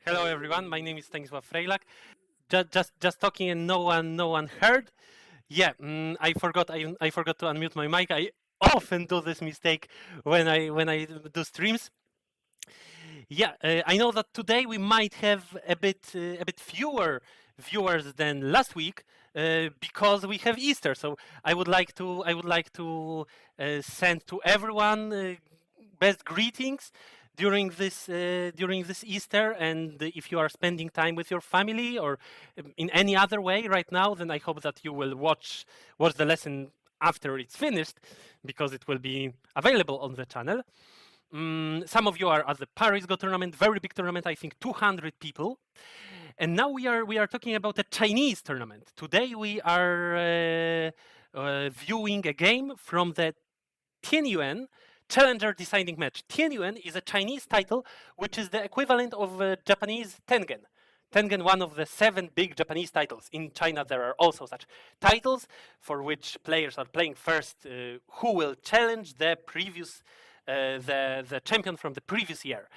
Hello everyone, my name is Stanisław Frejlak. Just talking and no one heard. Yeah, I forgot to unmute my mic. I often do this mistake when I do streams. Yeah, I know that today we might have a bit fewer viewers than last week because we have Easter. So I would like to send to everyone best greetings during this Easter. And if you are spending time with your family or in any other way right now, then I hope that you will watch the lesson after it's finished because it will be available on the channel. Some of you are at the Paris Go tournament, very big tournament, I think 200 people. And now we are talking about a Chinese tournament. Today we are viewing a game from the Tianyuan Challenger Deciding Match. Tianyuan is a Chinese title, which is the equivalent of Japanese Tengen. Tengen, one of the 7 big Japanese titles. In China, there are also such titles for which players are playing first, who will challenge the previous, the champion from the previous year.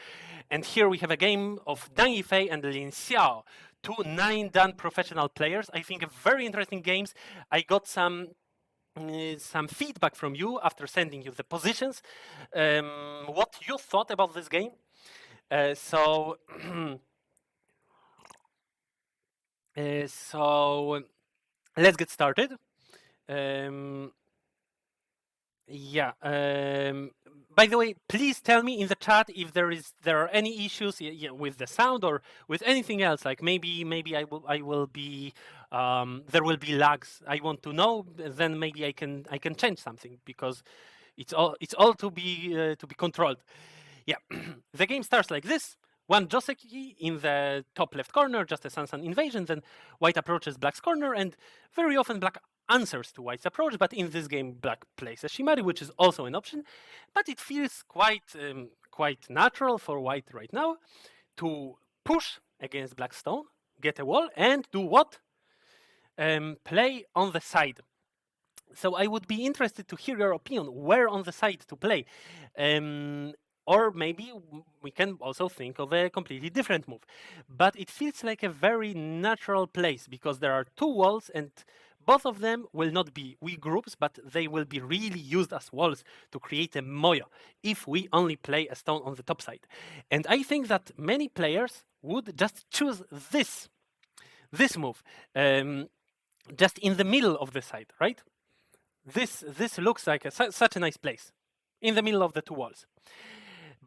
And here we have a game of Yifei and Xiao, 2 9-dan professional players. I think very interesting games. I got some feedback from you after sending you the positions, what you thought about this game. So let's get started. Yeah. By the way, please tell me in the chat if there are any issues with the sound or with anything else. Like maybe I will be there will be lags. I want to know. Then maybe I can change something because it's all to be controlled. Yeah. The game starts like this. One Joseki in the top left corner, just a Sansan invasion. Then white approaches black's corner, and very often black answers to white's approach. But in this game, black plays a Shimari, which is also an option. But it feels quite natural for white right now to push against black stone, get a wall, and do what? Play on the side. So I would be interested to hear your opinion. Where on the side to play? Or maybe we can also think of a completely different move. But it feels like a very natural place because there are 2 walls and both of them will not be weak groups, but they will be really used as walls to create a moyo if we only play a stone on the top side. And I think that many players would just choose this move, just in the middle of the side, right? This looks like such a nice place in the middle of the 2 walls.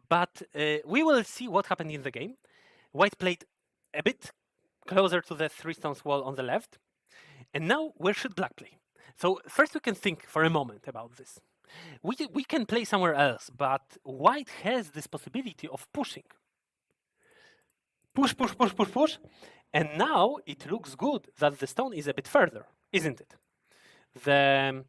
But we will see what happened in the game. White played a bit closer to the 3 stones wall on the left. And now, where should black play? So first we can think for a moment about this. We can play somewhere else, but white has this possibility of pushing. Push, push, push, push, push. And now it looks good that the stone is a bit further, isn't it? The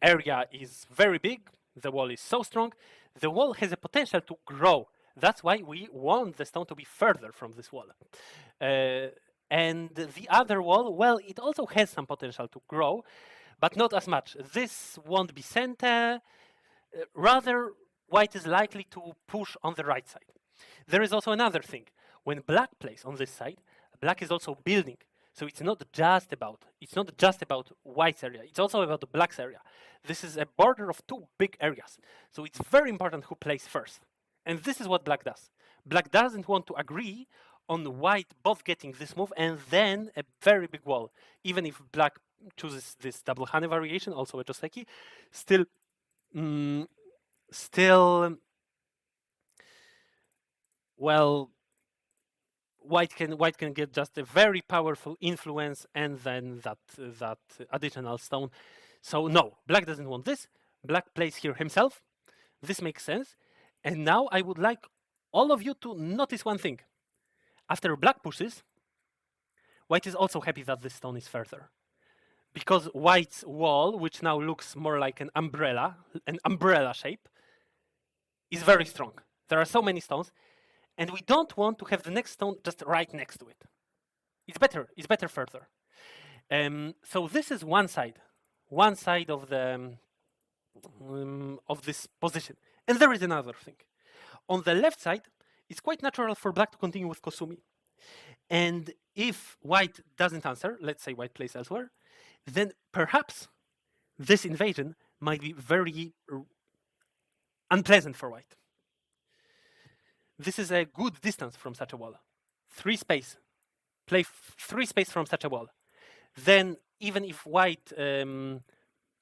area is very big. The wall is so strong. The wall has a potential to grow. That's why we want the stone to be further from this wall. And the other wall, well, it also has some potential to grow, but not as much. This won't be center. Rather, white is likely to push on the right side. There is also another thing. When black plays on this side, black is also building. So it's not just about white's area. It's also about the black's area. This is a border of 2 big areas. So it's very important who plays first. And this is what black does. Black doesn't want to agree on white both getting this move and then a very big wall. Even if black chooses this double Hane variation, also a Joseki, still, well, white can get just a very powerful influence and then that additional stone. So no, black doesn't want this. Black plays here himself. This makes sense. And now I would like all of you to notice one thing. After black pushes, white is also happy that this stone is further. Because white's wall, which now looks more like an umbrella shape, is very strong. There are so many stones. And we don't want to have the next stone just right next to it. It's better further. So this is one side of the of this position. And there is another thing. On the left side, it's quite natural for black to continue with Kosumi. And if white doesn't answer, let's say white plays elsewhere, then perhaps this invasion might be very unpleasant for white. This is a good distance from such a wall. 3 space. Play 3 space from such a wall. Then even if white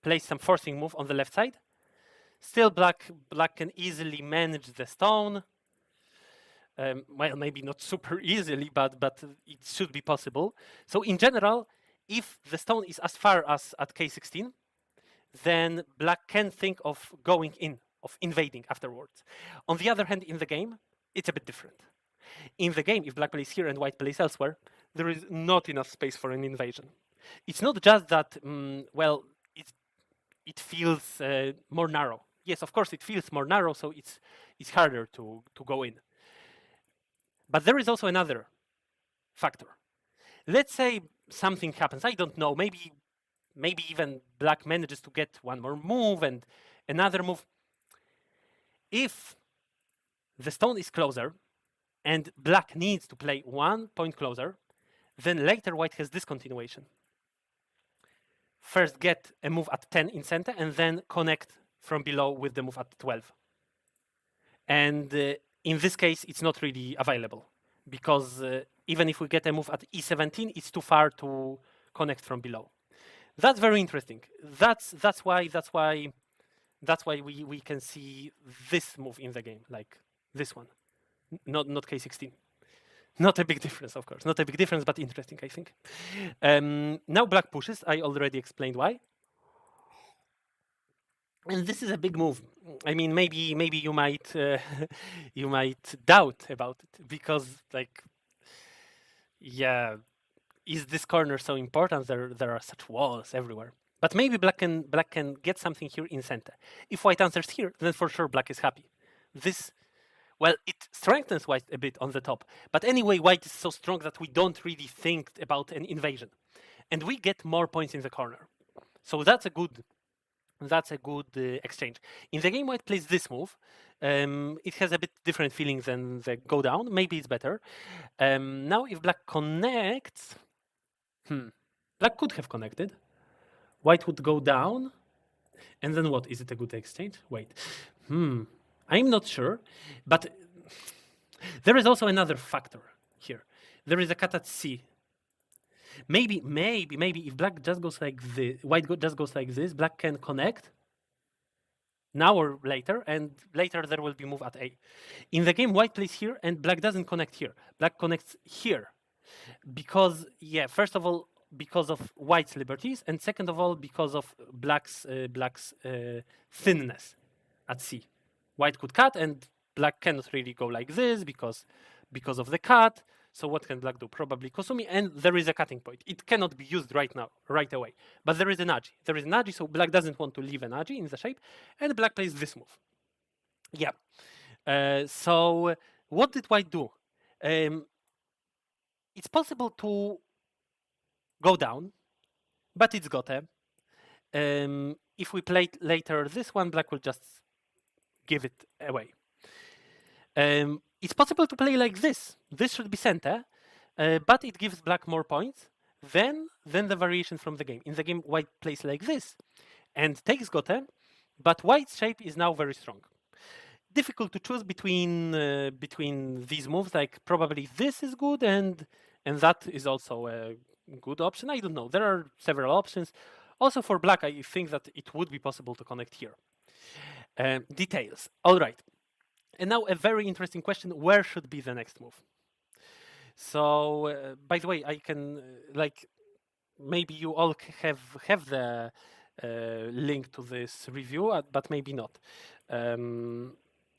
plays some forcing move on the left side, still black can easily manage the stone. Well, maybe not super easily, but it should be possible. So in general, if the stone is as far as at k16, then black can think of going in, of invading afterwards. On the other hand, in the game, it's a bit different. In the game, if black plays here and white plays elsewhere, there is not enough space for an invasion. It's not just that, well, it feels more narrow. Yes, of course, it feels more narrow, so it's harder to go in. But there is also another factor. Let's say something happens. I don't know. Maybe even black manages to get one more move and another move. If the stone is closer and black needs to play 1 point closer, then later white has this continuation. First get a move at 10 in center and then connect from below with the move at 12. And in this case, it's not really available because even if we get a move at e17, it's too far to connect from below. That's very interesting. That's why we can see this move in the game, like this one, not k16. Not a big difference, of course. Not a big difference, but interesting, I think. Now black pushes. I already explained why. And this is a big move. I mean, maybe you might you might doubt about it because, like, yeah, is this corner so important? There are such walls everywhere. But maybe black can get something here in center. If white answers here, then for sure black is happy. This, well, it strengthens white a bit on the top. But anyway, white is so strong that we don't really think about an invasion, and we get more points in the corner. So that's a good exchange. In the game, white plays this move. It has a bit different feeling than the go down. Maybe it's better. Now, if black connects, black could have connected. White would go down, and then what? Is it a good exchange? Wait, I'm not sure, but there is also another factor here. There is a cut at C. Maybe if black just goes like this, white just goes like this, black can connect now or later, and later there will be move at A. In the game, white plays here, and black doesn't connect here. Black connects here because, yeah, first of all, because of white's liberties, and second of all, because of black's thinness at C. White could cut, and black cannot really go like this because of the cut. So what can black do? Probably Kosumi, and there is a cutting point. It cannot be used right now, right away. But there is an agi. There is an agi, so black doesn't want to leave an agi in the shape, and black plays this move. Yeah. So what did white do? It's possible to go down, but it's gote. If we play later this one, black will just give it away. It's possible to play like this. This should be center, but it gives black more points than the variation from the game. In the game, white plays like this and takes gote, but white's shape is now very strong. Difficult to choose between these moves. Like probably this is good and that is also a good option. I don't know. There are several options. Also for black, I think that it would be possible to connect here. Details. All right. And now a very interesting question, where should be the next move? So, by the way, I can, like, maybe you all have the link to this review, but maybe not.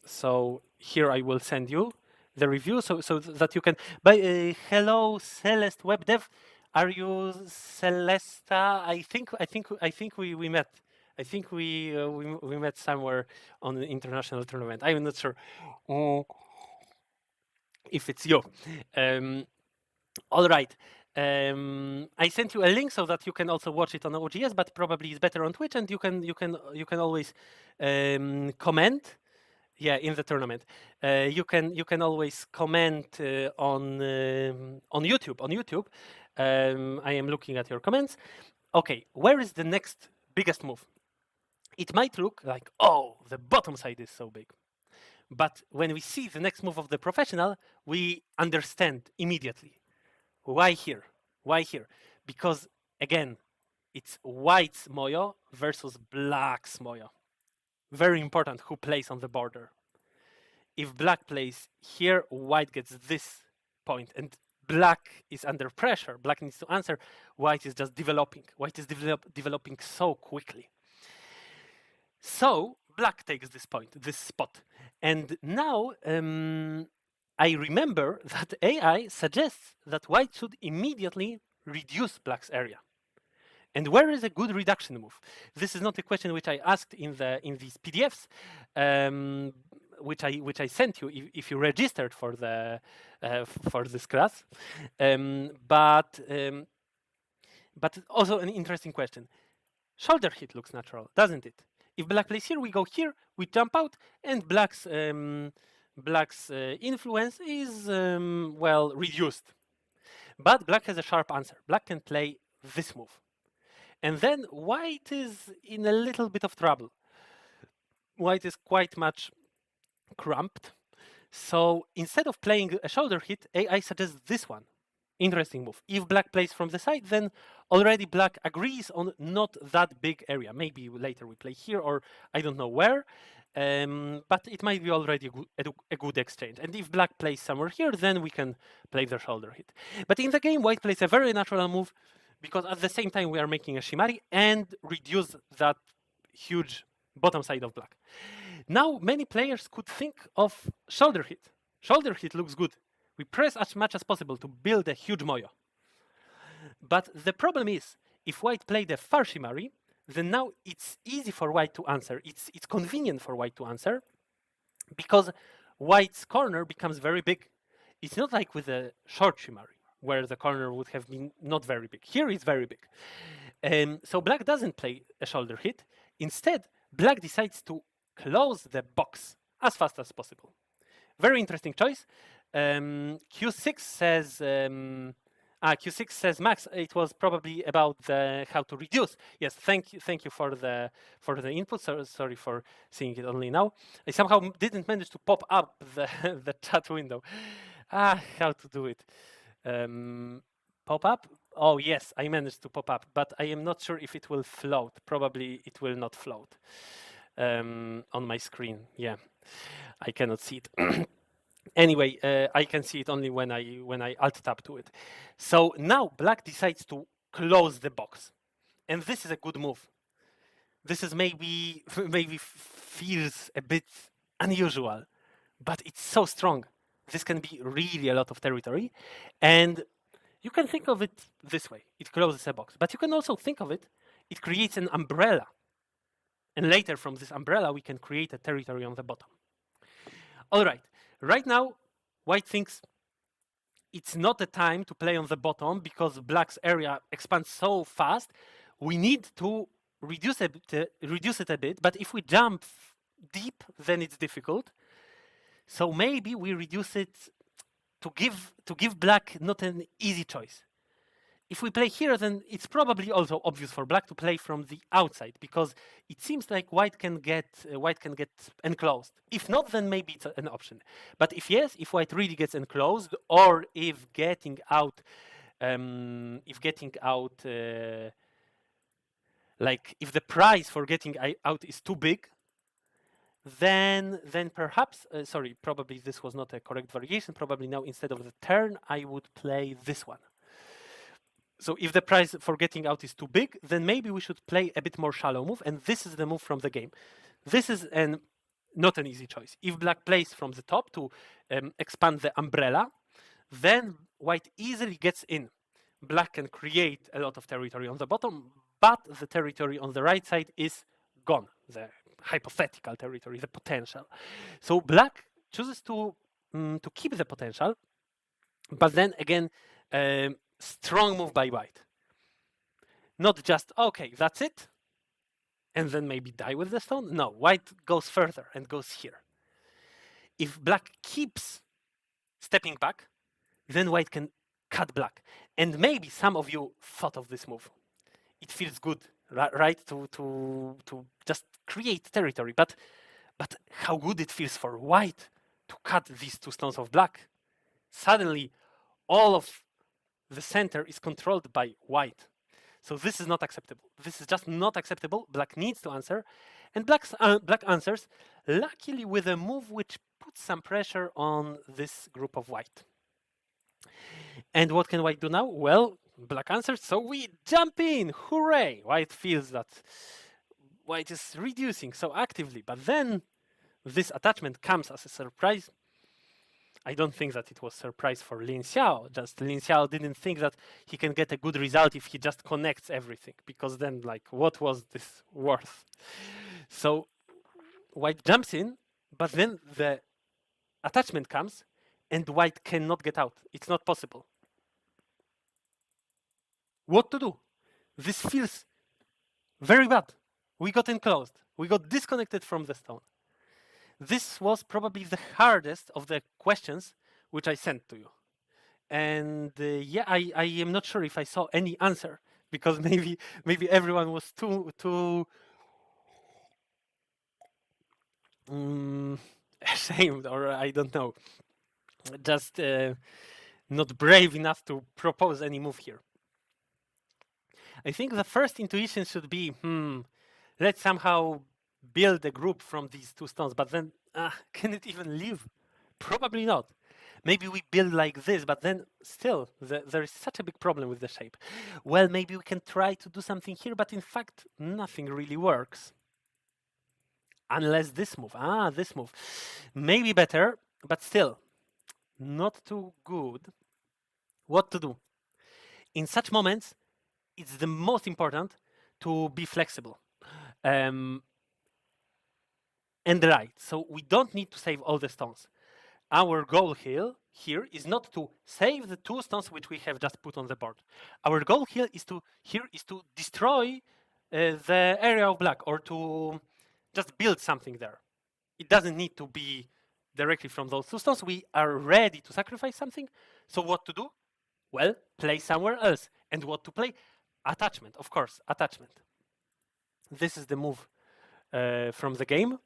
So here I will send you the review so that you can, hello, Celeste Web Dev. Are you Celesta? I think we met. I think we met somewhere on an international tournament. I'm not sure if it's you. All right. I sent you a link so that you can also watch it on OGS, but probably it's better on Twitch, and you can always comment. Yeah, in the tournament, you can always comment on YouTube. On YouTube, I am looking at your comments. Okay, where is the next biggest move? It might look like, oh, the bottom side is so big, but when we see the next move of the professional, we understand immediately why here. Why here? Because again, it's white's moyo versus black's moyo. Very important who plays on the border. If black plays here, white gets this point, and black is under pressure. Black needs to answer. White is just developing. White is developing so quickly. So black takes this point, this spot. And now I remember that AI suggests that white should immediately reduce black's area. And where is a good reduction move? This is not a question which I asked in these PDFs, which I sent you if you registered for this class. But also an interesting question. Shoulder hit looks natural, doesn't it? If black plays here, we go here, we jump out, and black's influence is well reduced. But black has a sharp answer. Black can play this move. And then white is in a little bit of trouble. White is quite much cramped. So instead of playing a shoulder hit, AI suggests this one. Interesting move. If black plays from the side, then already black agrees on not that big area. Maybe later we play here or I don't know where. But it might be already a good exchange. And if black plays somewhere here, then we can play the shoulder hit. But in the game, white plays a very natural move because at the same time we are making a shimari and reduce that huge bottom side of black. Now many players could think of shoulder hit. Shoulder hit looks good. We press as much as possible to build a huge moyo. But the problem is, if white played a far shimari, then now it's easy for white to answer. It's convenient for white to answer because white's corner becomes very big. It's not like with a short shimari, where the corner would have been not very big. Here it's very big. So black doesn't play a shoulder hit. Instead, black decides to close the box as fast as possible. Very interesting choice. Q6 says Max. It was probably about how to reduce. Yes, thank you for the input. Sorry for seeing it only now. I somehow didn't manage to pop up the chat window. How to do it? Pop up? Oh yes, I managed to pop up, but I am not sure if it will float. Probably it will not float on my screen. Yeah, I cannot see it. Anyway, I can see it only when I alt tab to it. So now black decides to close the box, and this is a good move. This is maybe feels a bit unusual, but it's so strong. This can be really a lot of territory, and you can think of it this way. It closes a box, but you can also think of it creates an umbrella, and later from this umbrella we can create a territory on the bottom. All right. Right now, white thinks it's not the time to play on the bottom because black's area expands so fast. We need to reduce it a bit, but if we jump deep, then it's difficult. So maybe we reduce it to give black not an easy choice. If we play here, then it's probably also obvious for black to play from the outside because it seems like white can get enclosed. If not, then maybe it's an option. But if yes, if white really gets enclosed, or if getting out, like if the price for getting out is too big, then perhaps sorry, probably this was not a correct variation. Probably now instead of the turn, I would play this one. So if the price for getting out is too big, then maybe we should play a bit more shallow move, and this is the move from the game. This is not an easy choice. If black plays from the top to expand the umbrella, then white easily gets in. Black can create a lot of territory on the bottom, but the territory on the right side is gone, the hypothetical territory, the potential. So black chooses to keep the potential, but then again, strong move by white. Not just, okay, that's it, and then maybe die with the stone. No, white goes further and goes here. If black keeps stepping back, then white can cut black. And maybe some of you thought of this move. It feels good, right? To just create territory. But how good it feels for white to cut these two stones of black. Suddenly, all of the center is controlled by white. So this is not acceptable. This is just not acceptable. Black needs to answer. And black answers, luckily with a move which puts some pressure on this group of white. And what can white do now? Well, black answers, so we jump in. Hooray! White feels that white is reducing so actively. But then this attachment comes as a surprise. I don't think that it was a surprise for Lin Xiao. Just Lin Xiao didn't think that he can get a good result if he just connects everything, because then, like, what was this worth? So white jumps in, but then the attachment comes, and white cannot get out. It's not possible. What to do? This feels very bad. We got enclosed. We got disconnected from the stone. This was probably the hardest of the questions which I sent to you. And yeah, I am not sure if I saw any answer, because maybe everyone was too ashamed, or I don't know, just not brave enough to propose any move here. I think the first intuition should be, let's somehow build a group from these two stones, but then can it even live? Probably not. Maybe we build like this, but then still there is such a big problem with the shape. Well, maybe we can try to do something here, but in fact nothing really works. Unless this move. This move. Maybe better, but still not too good. What to do? In such moments, it's the most important to be flexible. And right, so we don't need to save all the stones. Our goal here is not to save the two stones which we have just put on the board. Our goal here is to destroy the area of black, or to just build something there. It doesn't need to be directly from those two stones. We are ready to sacrifice something. So what to do? Well, play somewhere else. And what to play? Attachment, of course, attachment. This is the move from the game.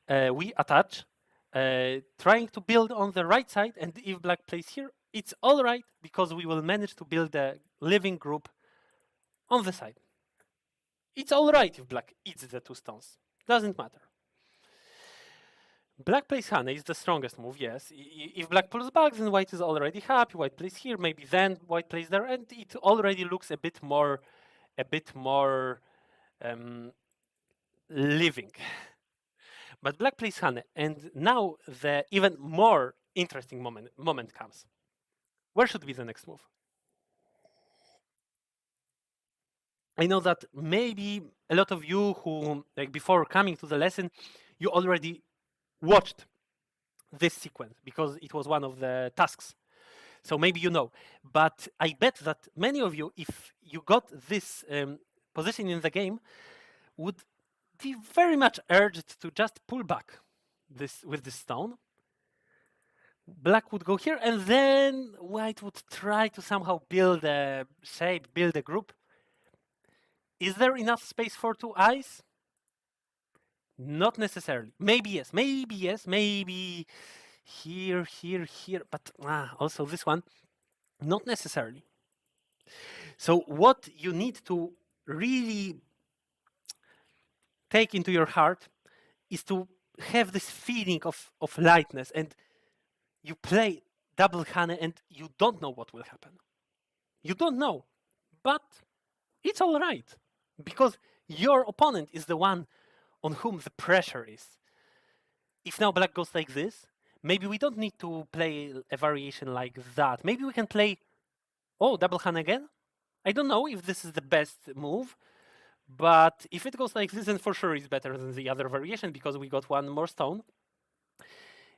We attach, trying to build on the right side, and if black plays here, it's all right, because we will manage to build a living group on the side. It's all right if black eats the two stones. Doesn't matter. Black plays Hane is the strongest move, yes. If black pulls back, then white is already happy. White plays here, maybe then white plays there, and it already looks a bit more living. But black plays Hane, and now the even more interesting moment comes. Where should be the next move? I know that maybe a lot of you who, like, before coming to the lesson, you already watched this sequence because it was one of the tasks. So maybe you know. But I bet that many of you, if you got this position in the game, would be very much urged to just pull back with this stone. Black would go here, and then white would try to somehow build a shape, build a group. Is there enough space for two eyes? Not necessarily. Maybe yes, maybe here, but also this one, not necessarily. So what you need to really take into your heart is to have this feeling of lightness, and you play double Hane and you don't know what will happen. You don't know, but it's all right, because your opponent is the one on whom the pressure is. If now black goes like this, maybe we don't need to play a variation like that. Maybe we can play, double Hane again? I don't know if this is the best move, but if it goes like this, then for sure it's better than the other variation, because we got one more stone.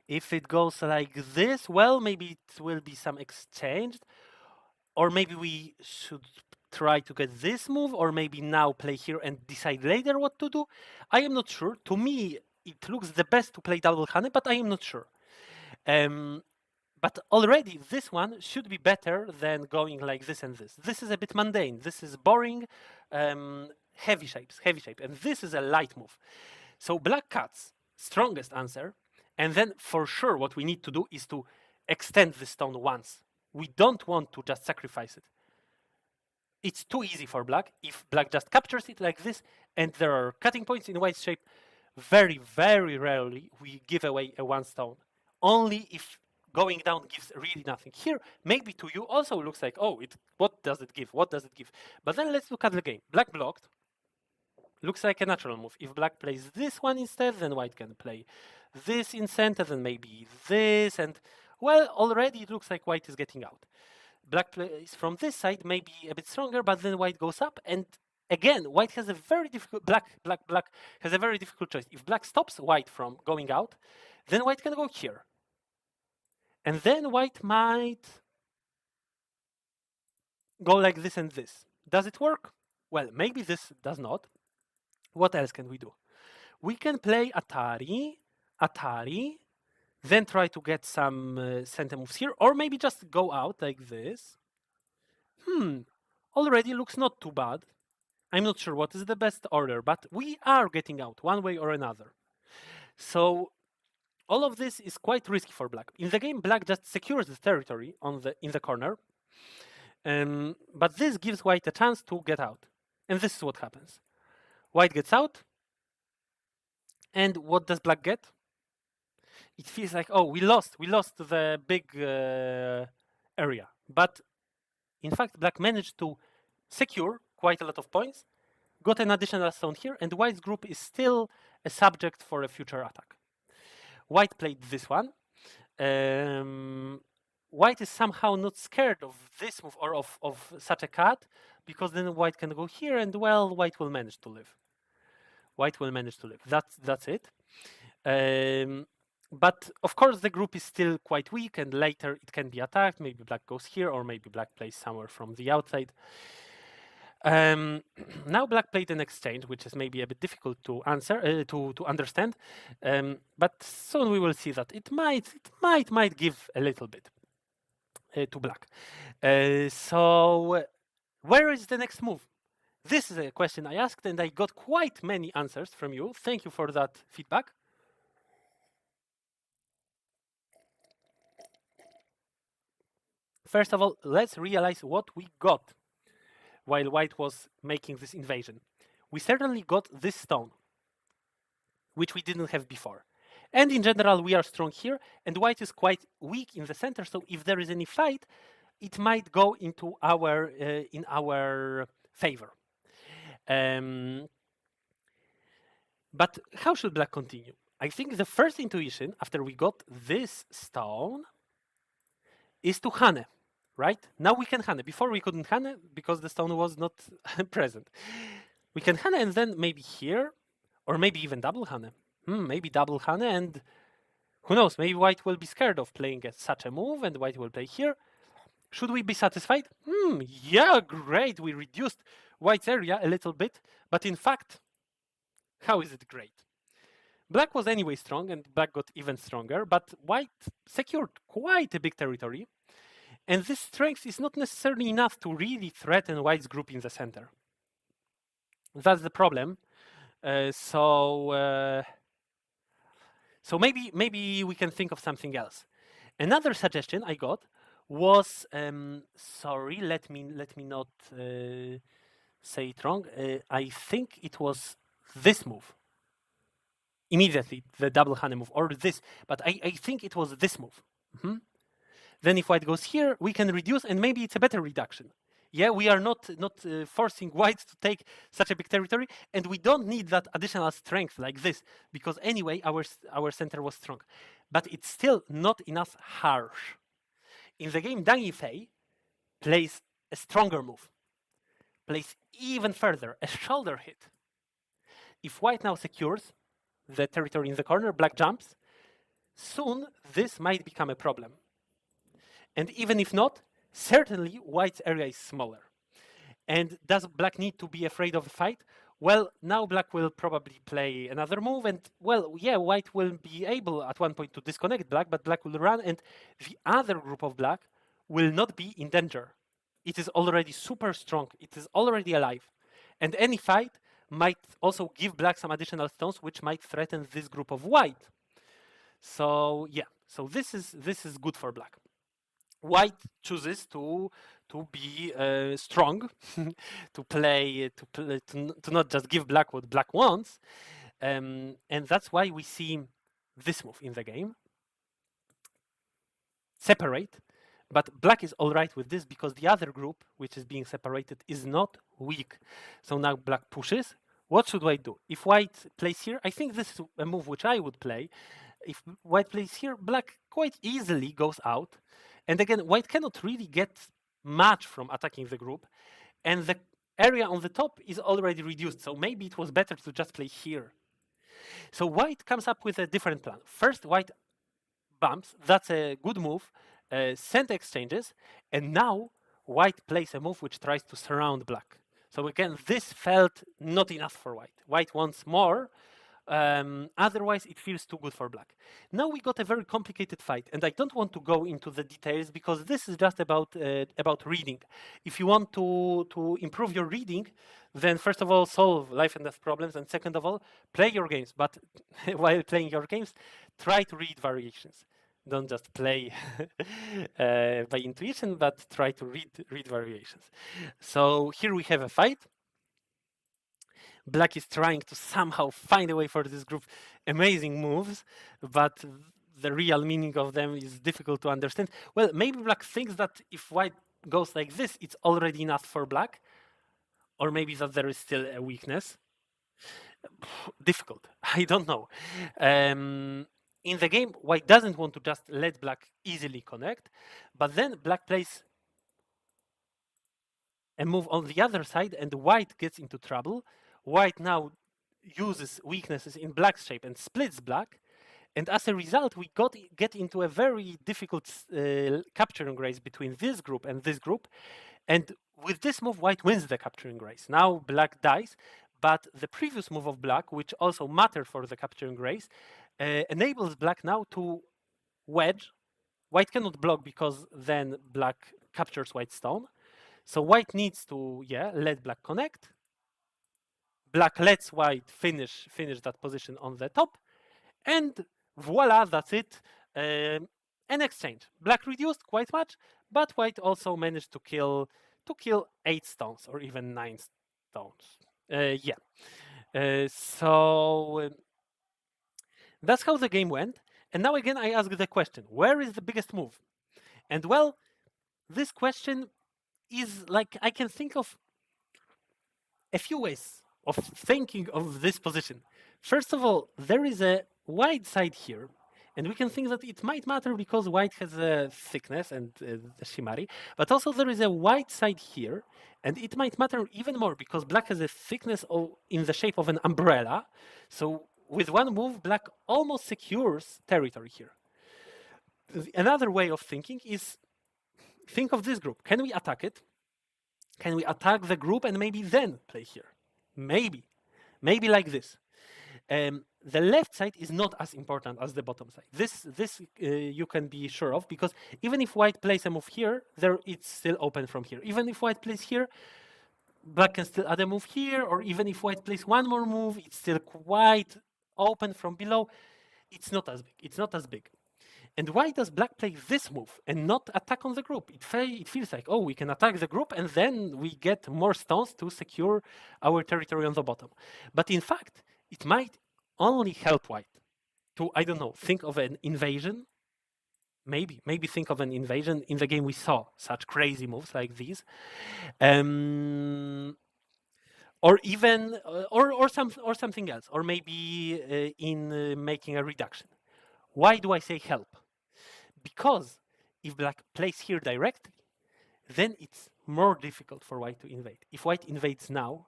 If it goes like this, well, maybe it will be some exchange, or maybe we should try to get this move, or maybe now play here and decide later what to do. I am not sure. To me, it looks the best to play double Hane, but I am not sure. But already this one should be better than going like this and this. This is a bit mundane. This is boring, heavy shape. And this is a light move. So black cuts, strongest answer. And then for sure what we need to do is to extend the stone once. We don't want to just sacrifice it. It's too easy for black. If black just captures it like this, and there are cutting points in white's shape, very, very rarely we give away a one stone. Only if going down gives really nothing. Here, maybe to you also looks like, oh, what does it give? What does it give? But then let's look at the game. Black blocked. Looks like a natural move. If black plays this one instead, then white can play this in center, then maybe this, and well, already it looks like white is getting out. Black plays from this side, maybe a bit stronger, but then white goes up, and again, white has a very difficult, black has a very difficult choice. If black stops white from going out, then white can go here. And then white might go like this and this. Does it work? Well, maybe this does not. What else can we do? We can play Atari, then try to get some center moves here, or maybe just go out like this. Already looks not too bad. I'm not sure what is the best order, but we are getting out one way or another. So all of this is quite risky for black. In the game, black just secures the territory in the corner, but this gives white a chance to get out. And this is what happens. White gets out, and what does black get? It feels like, oh, we lost the big area. But in fact, black managed to secure quite a lot of points, got an additional stone here, and white's group is still a subject for a future attack. White played this one. White is somehow not scared of this move or of such a cut, because then white can go here, and well, white will manage to live. White will manage to live. That's it. But of course, the group is still quite weak, and later it can be attacked. Maybe black goes here, or maybe black plays somewhere from the outside. Now black played an exchange, which is maybe a bit difficult to answer, to understand. But soon we will see that it might give a little bit to black. So where is the next move? This is a question I asked, and I got quite many answers from you. Thank you for that feedback. First of all, let's realize what we got while white was making this invasion. We certainly got this stone, which we didn't have before. And in general, we are strong here, and white is quite weak in the center, so if there is any fight, it might go into in our favor. But how should black continue? I think the first intuition after we got this stone is to hane, right? Now we can hane. Before we couldn't hane because the stone was not present. We can hane and then maybe here, or maybe even double hane. Maybe double hane, and who knows, maybe white will be scared of playing such a move and white will play here. Should we be satisfied? Yeah, great, we reduced white's area a little bit, but in fact, how is it great? Black was anyway strong, and black got even stronger, but white secured quite a big territory, and this strength is not necessarily enough to really threaten white's group in the center. That's the problem. So maybe we can think of something else. Another suggestion I got was sorry, let me not say it wrong. I think it was this move. Immediately, the double hane move, or this, but I think it was this move. Then if white goes here, we can reduce, and maybe it's a better reduction. Yeah, we are not forcing white to take such a big territory, and we don't need that additional strength like this, because anyway, our center was strong. But it's still not enough harsh. In the game, Yifei plays a stronger move, plays even further, a shoulder hit. If white now secures the territory in the corner, black jumps, soon this might become a problem. And even if not, certainly white's area is smaller. And does black need to be afraid of a fight? Well, now black will probably play another move, and well, yeah, white will be able at one point to disconnect black, but black will run, and the other group of black will not be in danger. It is already super strong. It is already alive, and any fight might also give black some additional stones, which might threaten this group of white. So yeah, so this is good for black. White chooses to be strong, to not just give black what black wants, and that's why we see this move in the game. Separate, but black is all right with this because the other group, which is being separated, is not weak. So now black pushes. What should white do? If white plays here, I think this is a move which I would play. If white plays here, black quite easily goes out. And again, white cannot really get much from attacking the group. And the area on the top is already reduced. So maybe it was better to just play here. So white comes up with a different plan. First, white bumps. That's a good move. Send exchanges. And now white plays a move which tries to surround black. So again, this felt not enough for white. White wants more. Otherwise, it feels too good for black. Now we got a very complicated fight, and I don't want to go into the details because this is just about reading. If you want to improve your reading, then first of all, solve life and death problems, and second of all, play your games. But while playing your games, try to read variations. Don't just play by intuition, but try to read variations. So here we have a fight. Black is trying to somehow find a way for this group. Amazing moves, but the real meaning of them is difficult to understand. Well, maybe black thinks that if white goes like this, it's already enough for black, or maybe that there is still a weakness. Difficult. I don't know. In the game, white doesn't want to just let black easily connect, but then black plays a move on the other side, and white gets into trouble. White now uses weaknesses in black's shape and splits black, and as a result, we get into a very difficult capturing race between this group and this group. And with this move, white wins the capturing race. Now black dies, but the previous move of black, which also mattered for the capturing race, enables black now to wedge. White cannot block because then black captures white stone. So white needs to, let black connect. Black lets white finish that position on the top, and voila, that's it. An exchange. Black reduced quite much, but white also managed to kill 8 stones or even 9 stones. So that's how the game went. And now again, I ask the question: where is the biggest move? And well, this question is like I can think of a few ways of thinking of this position. First of all, there is a wide side here, and we can think that it might matter because white has a thickness and the shimari, but also there is a wide side here, and it might matter even more because black has a thickness in the shape of an umbrella. So with one move, black almost secures territory here. Another way of thinking is think of this group. Can we attack it? Can we attack the group and maybe then play here? Maybe like this. The left side is not as important as the bottom side. This you can be sure of because even if white plays a move here, it's still open from here. Even if white plays here, black can still add a move here, or even if white plays one more move, it's still quite open from below. It's not as big. It's not as big. And why does black play this move and not attack on the group? It feels like, oh, we can attack the group and then we get more stones to secure our territory on the bottom. But in fact, it might only help white to, I don't know, think of an invasion. Maybe think of an invasion. In the game, we saw such crazy moves like these. Or even, or something else. Or maybe in making a reduction. Why do I say help? Because if black plays here directly, then it's more difficult for white to invade. If white invades now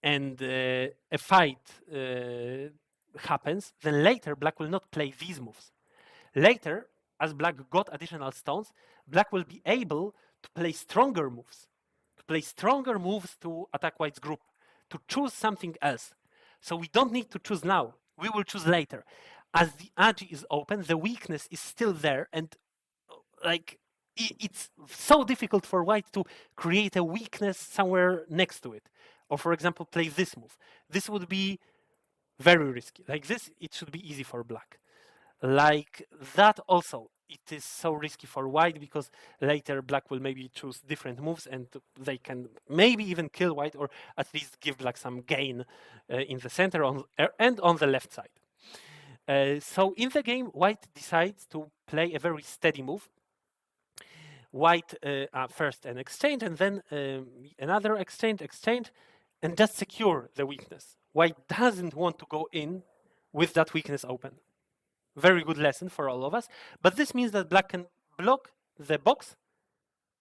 and a fight happens, then later black will not play these moves. Later, as black got additional stones, black will be able to play stronger moves. To attack white's group. to choose something else. So we don't need to choose now. We will choose later. As the agi is open, the weakness is still there, and like it's so difficult for white to create a weakness somewhere next to it. Or for example, play this move. This would be very risky. Like this, it should be easy for black. Like that also, it is so risky for white because later black will maybe choose different moves and they can maybe even kill white or at least give black some gain in the center and on the left side. So in the game, white decides to play a very steady move. White first an exchange and then another exchange, and just secure the weakness. White doesn't want to go in with that weakness open. Very good lesson for all of us. But this means that black can block the box,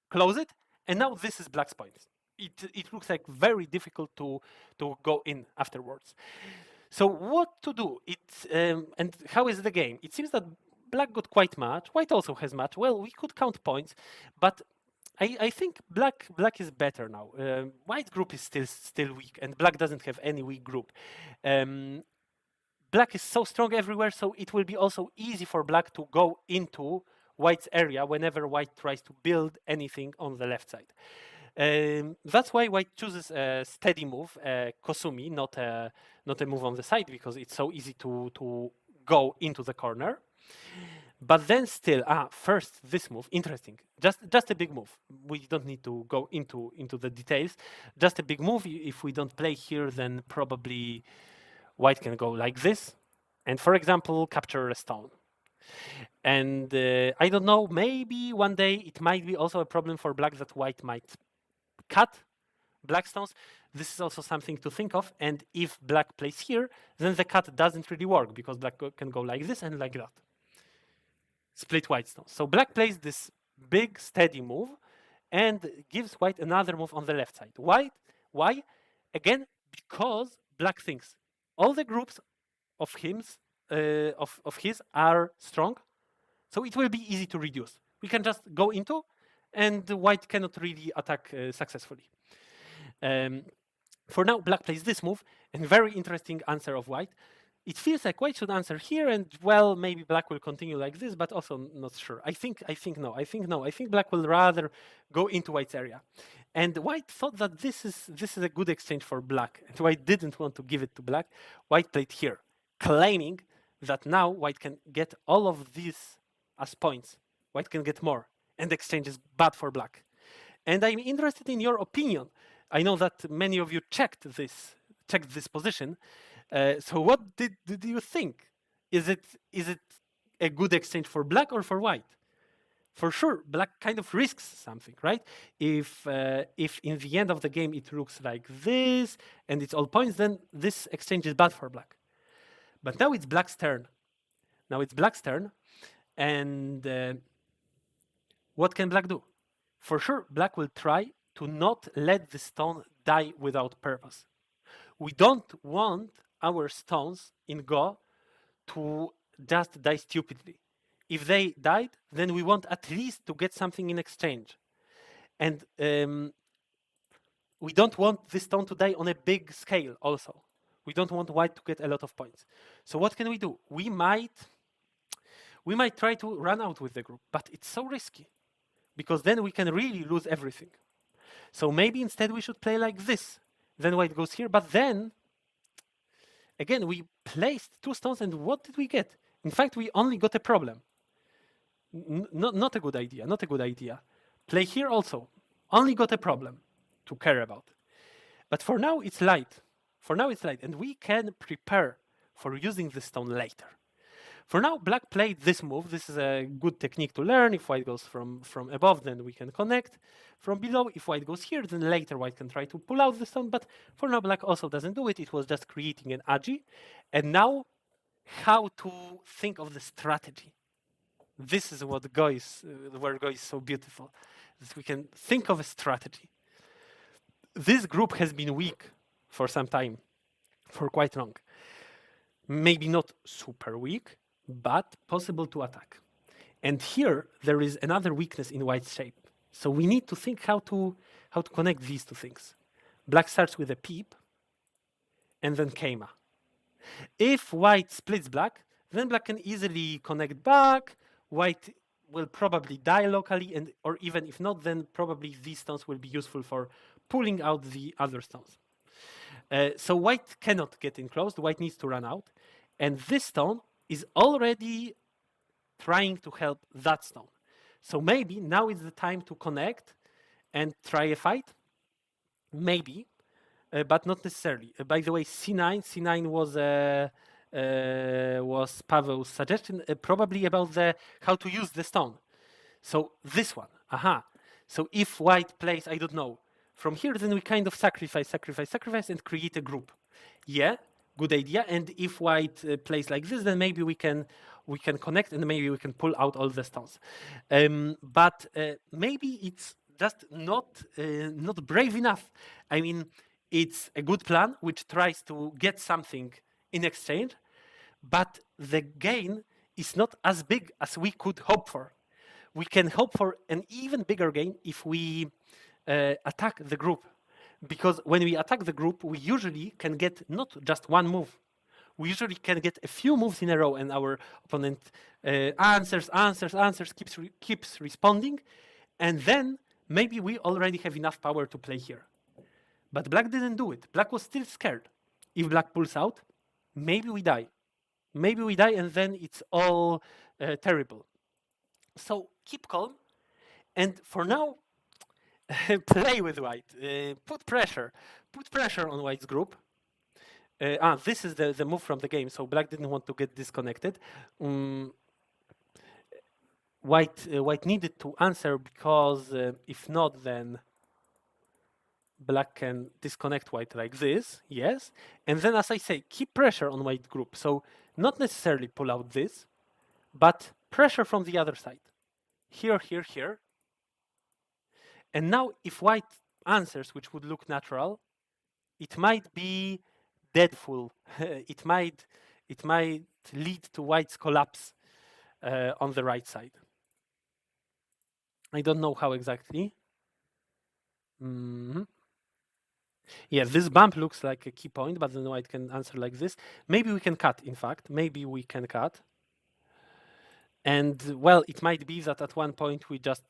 close it, and now this is black's point. It looks like very difficult to go in afterwards. So what to do? And how is the game? It seems that black got quite much. White also has much. Well, we could count points, but I think black is better now. White group is still weak, and black doesn't have any weak group. Black is so strong everywhere, so it will be also easy for black to go into white's area whenever white tries to build anything on the left side. That's why white chooses a steady move, Kosumi, not a move on the side, because it's so easy to go into the corner. But then still, first this move, interesting. Just a big move. We don't need to go into the details. Just a big move. If we don't play here, then probably white can go like this, and for example, capture a stone. And I don't know, maybe one day it might be also a problem for black that white might cut black stones. This is also something to think of. And if black plays here, then the cut doesn't really work because black can go like this and like that. Split white stones. So black plays this big steady move and gives white another move on the left side. Why? Again, because black thinks all the groups of his are strong, so it will be easy to reduce. We can just go into, and white cannot really attack successfully. For now, black plays this move, and very interesting answer of white. It feels like white should answer here, and well, maybe black will continue like this, but also not sure. I think no. I think black will rather go into white's area. And white thought that this is a good exchange for black, and white didn't want to give it to black. White played here, claiming that now white can get all of these as points. White can get more, and the exchange is bad for black. And I'm interested in your opinion. I know that many of you checked this position. So what did you think? Is it a good exchange for black or for white? For sure, black kind of risks something, right? If in the end of the game it looks like this and it's all points, then this exchange is bad for black. But now it's black's turn. And what can black do? For sure, black will try to not let the stone die without purpose. We don't want our stones in Go to just die stupidly. If they died, then we want at least to get something in exchange. And we don't want this stone to die on a big scale also. We don't want white to get a lot of points. So what can we do? We might try to run out with the group, but it's so risky because then we can really lose everything. So maybe instead we should play like this. Then white goes here, but then again, we placed two stones, and what did we get? In fact, we only got a problem. Not a good idea. Play here also. Only got a problem to care about. But for now, it's light. And we can prepare for using the stone later. For now, black played this move. This is a good technique to learn. If white goes from above, then we can connect from below. If white goes here, then later white can try to pull out the stone. But for now, black also doesn't do it. It was just creating an agi. And now, how to think of the strategy. This is what where Go is so beautiful. That we can think of a strategy. This group has been weak for some time, for quite long. Maybe not super weak, but possible to attack. And here there is another weakness in white's shape. So we need to think how to connect these two things. Black starts with a peep, and then Keima. If white splits black, then black can easily connect back. White will probably die locally, and or even if not, then probably these stones will be useful for pulling out the other stones. So white cannot get enclosed. White needs to run out, and this stone is already trying to help that stone. So maybe now is the time to connect and try a fight. Maybe, but not necessarily. By the way, C9 was Pavel's suggestion, probably about the how to use the stone. So this one, aha. So if white plays, I don't know, from here, then we kind of sacrifice, and create a group. Yeah, good idea. And if white plays like this, then maybe we can connect and maybe we can pull out all the stones. But maybe it's just not brave enough. I mean, it's a good plan which tries to get something in exchange, but the gain is not as big as we could hope for. We can hope for an even bigger gain if we attack the group. Because when we attack the group, we usually can get not just one move. We usually can get a few moves in a row, and our opponent answers, keeps responding, and then maybe we already have enough power to play here. But black didn't do it. Black was still scared. If black pulls out, maybe we die. Maybe we die, and then it's all terrible. So keep calm, and for now, play with white. Put pressure on white's group. This is the move from the game. So black didn't want to get disconnected. White needed to answer because if not, then black can disconnect white like this. Yes, and then as I say, keep pressure on white group. So not necessarily pull out this, but pressure from the other side. Here. And now if white answers, which would look natural, it might be deadful. it might lead to white's collapse on the right side. I don't know how exactly. Yeah, this bump looks like a key point, but then white can answer like this. Maybe we can cut, in fact. Maybe we can cut. And, well, it might be that at one point we just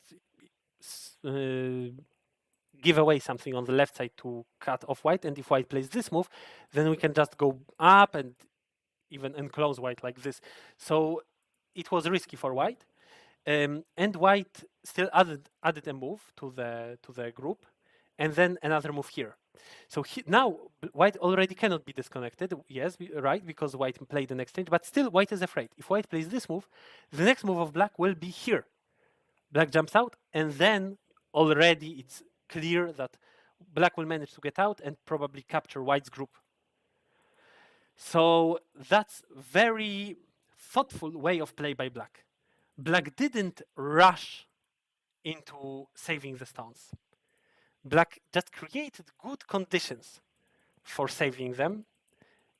give away something on the left side to cut off white. And if white plays this move, then we can just go up and even enclose white like this. So it was risky for white. And white still added a move to the group, and then another move here. So now white already cannot be disconnected. Yes, right, because white played an exchange, but still white is afraid. If white plays this move, the next move of black will be here. Black jumps out, and then already it's clear that black will manage to get out and probably capture white's group. So that's very thoughtful way of play by black. Black didn't rush into saving the stones. Black just created good conditions for saving them,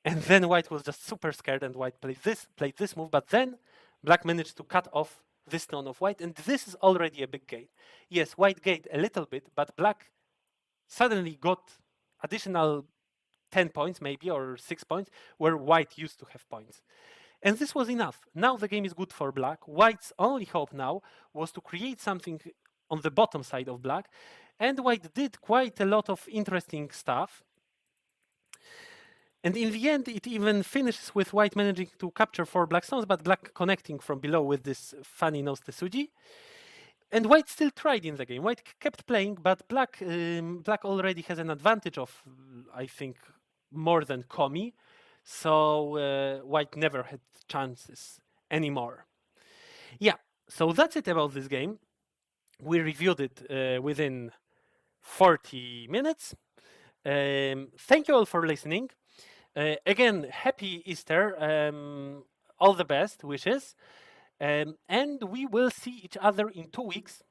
and then white was just super scared, and white played this move, but then black managed to cut off this stone of white, and this is already a big gain. Yes, white gained a little bit, but black suddenly got additional 10 points maybe, or 6 points, where white used to have points. And this was enough. Now the game is good for black. White's only hope now was to create something on the bottom side of black, and white did quite a lot of interesting stuff. And in the end, it even finishes with white managing to capture 4 black stones, but black connecting from below with this funny nose Tesuji. And white still tried in the game. White kept playing, but black already has an advantage of, I think, more than Komi. So white never had chances anymore. Yeah, so that's it about this game. We reviewed it within 40 minutes. Thank you all for listening. Again, happy Easter. All the best wishes. And we will see each other in 2 weeks.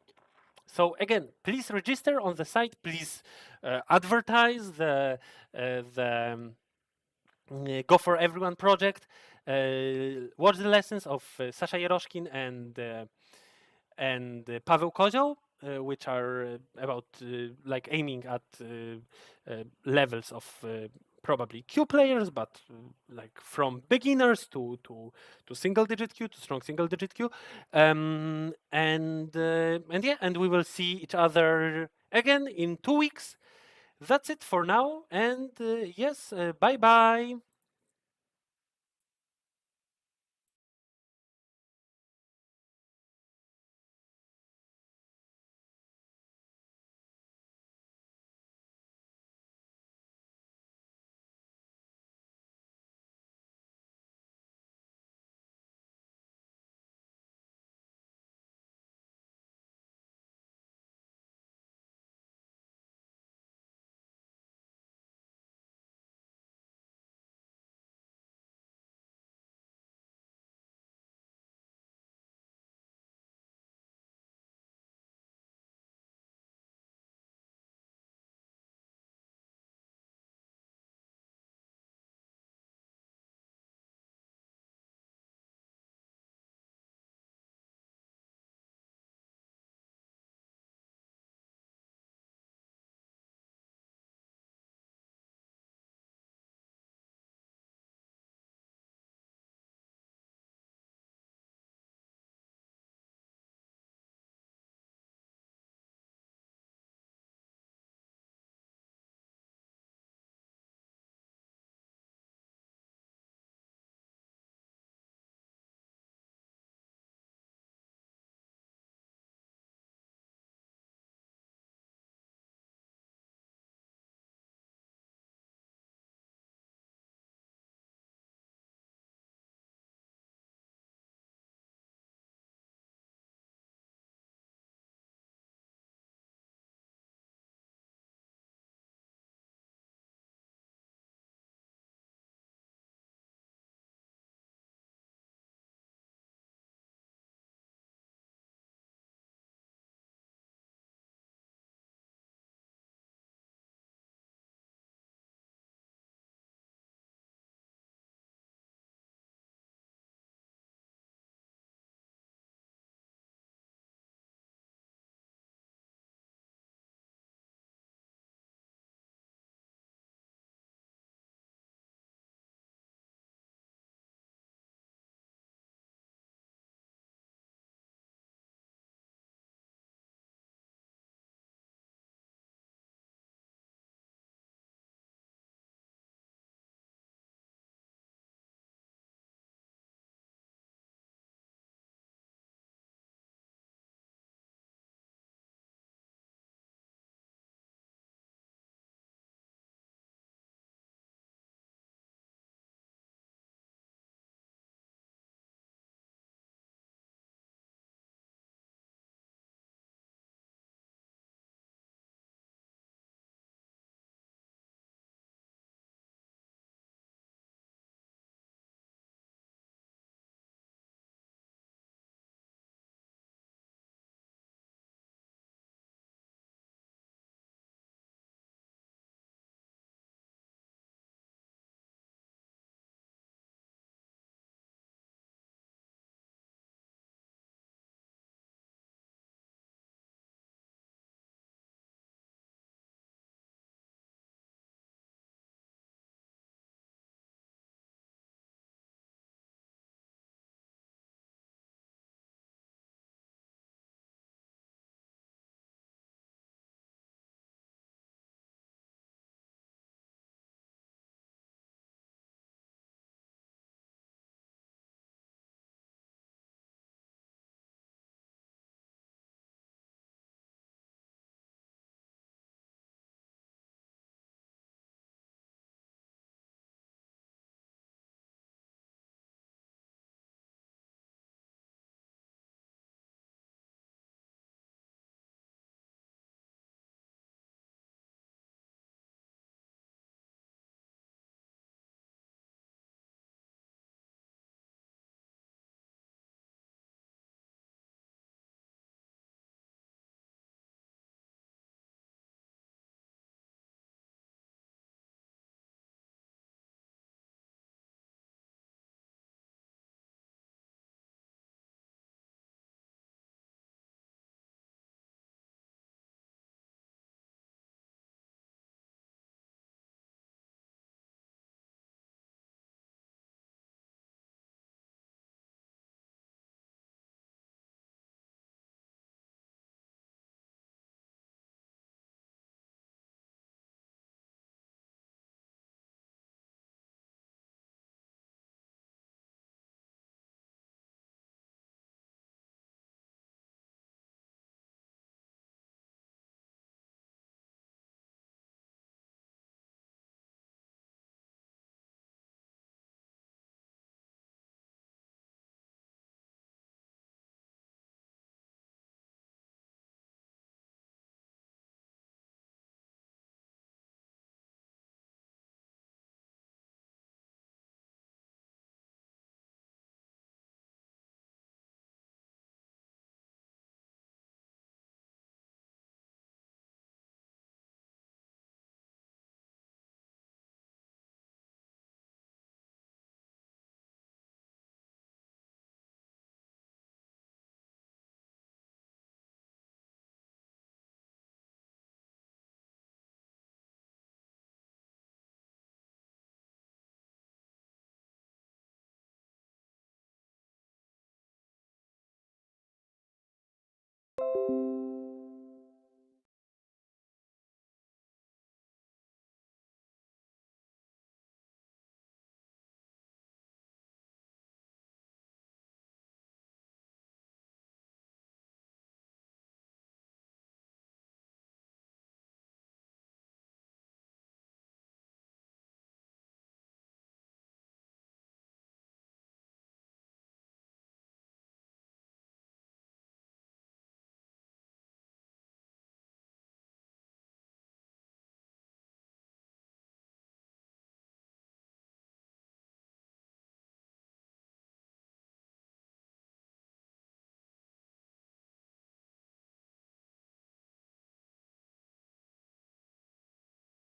So again, please register on the site. Please advertise the Go for Everyone project. Watch the lessons of Sasha Yeroshkin and Paweł Kozioł. which are about like aiming at levels of probably Q players, but like from beginners to single digit Q to strong single digit Q, and yeah, and we will see each other again in 2 weeks. That's it for now, and yes, bye bye.